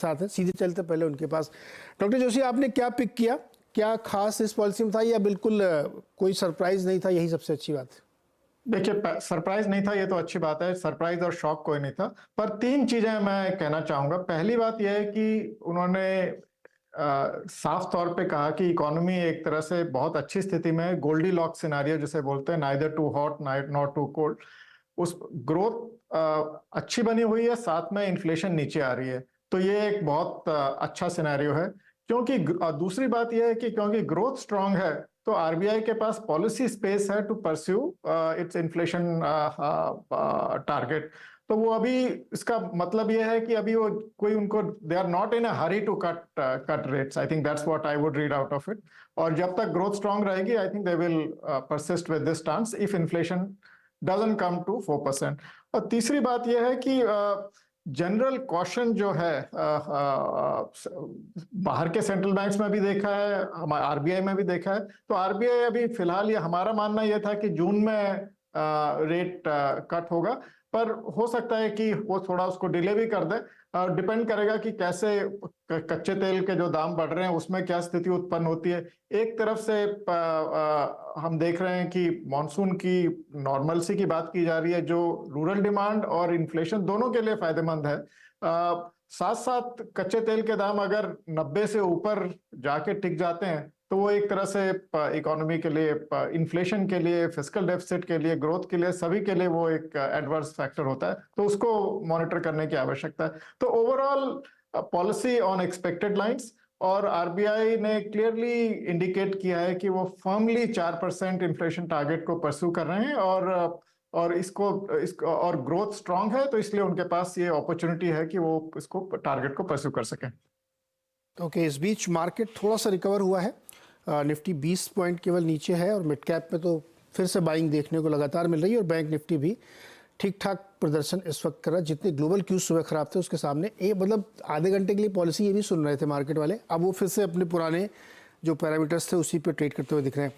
साथ है, सीधे चलते पहले उनके पास। डॉक्टर जोशी, आपने क्या पिक किया? क्या खास इस पॉलिसी में था या बिल्कुल कोई सरप्राइज नहीं था? यही सबसे अच्छी बात है। देखिए, सरप्राइज नहीं था, ये तो अच्छी बात है। सरप्राइज और शॉक कोई नहीं था, पर तीन चीजें मैं कहना चाहूंगा। पहली बात यह है कि उन्होंने साफ तौर पे कहा कि इकोनॉमी एक तरह से बहुत अच्छी स्थिति में है। गोल्डी लॉक सिनारियो जिसे बोलते हैं, neither too hot not too cold. उस ग्रोथ अच्छी बनी हुई है, साथ में इन्फ्लेशन नीचे आ रही है, तो ये एक बहुत अच्छा सिनेरियो है। क्योंकि दूसरी बात यह है कि क्योंकि ग्रोथ स्ट्रांग है, तो आरबीआई के पास पॉलिसी स्पेस है to pursue its inflation target. तो वो अभी, इसका मतलब ये है कि अभी वो कोई उनको, they are not in a hurry to cut rates. I think that's what I would read out of it. और जब तक ग्रोथ स्ट्रांग रहेगी, I think they will persist with this stance if inflation doesn't come to 4%। और तीसरी बात यह है कि जनरल कॉशन जो है, बाहर के सेंट्रल बैंक्स में भी देखा है, हमारे आरबीआई में भी देखा है। तो आरबीआई अभी फिलहाल, ये हमारा मानना यह था कि जून में रेट कट होगा, पर हो सकता है कि वो थोड़ा उसको डिले भी कर दे। डिपेंड करेगा कि कैसे कच्चे तेल के जो दाम बढ़ रहे हैं उसमें क्या स्थिति उत्पन्न होती है। एक तरफ से हम देख रहे हैं कि मॉनसून की नॉर्मलसी की बात की जा रही है, जो रूरल डिमांड और इन्फ्लेशन दोनों के लिए फायदेमंद है। साथ साथ कच्चे तेल के दाम अगर 90 से ऊपर जाके टिक जाते हैं, तो वो एक तरह से इकोनॉमी के लिए, इन्फ्लेशन के लिए, फिस्कल डेफिसिट के लिए, ग्रोथ के लिए, सभी के लिए वो एक एडवर्स फैक्टर होता है। तो उसको मॉनिटर करने की आवश्यकता है। तो overall policy on expected lines, और आरबीआई ने क्लियरली इंडिकेट किया है कि वो फर्मली 4% इन्फ्लेशन टारगेट को परस्यू कर रहे हैं, और इसको और ग्रोथ स्ट्रांग है, तो इसलिए उनके पास ये अपॉर्चुनिटी है कि वो इसको टारगेट को परस्यू कर सकें। ओके, इस बीच मार्केट थोड़ा सा रिकवर हुआ है। निफ्टी 20 पॉइंट केवल नीचे है और मिड कैप में तो फिर से बाइंग देखने को लगातार मिल रही है, और बैंक निफ्टी भी ठीक ठाक प्रदर्शन इस वक्त कर रहा है। जितने ग्लोबल क्यूज सुबह खराब थे उसके सामने मतलब आधे घंटे के लिए पॉलिसी ये भी सुन रहे थे मार्केट वाले, अब वो फिर से अपने पुराने जो पैरामीटर्स थे उसी पे ट्रेड करते हुए दिख रहे हैं।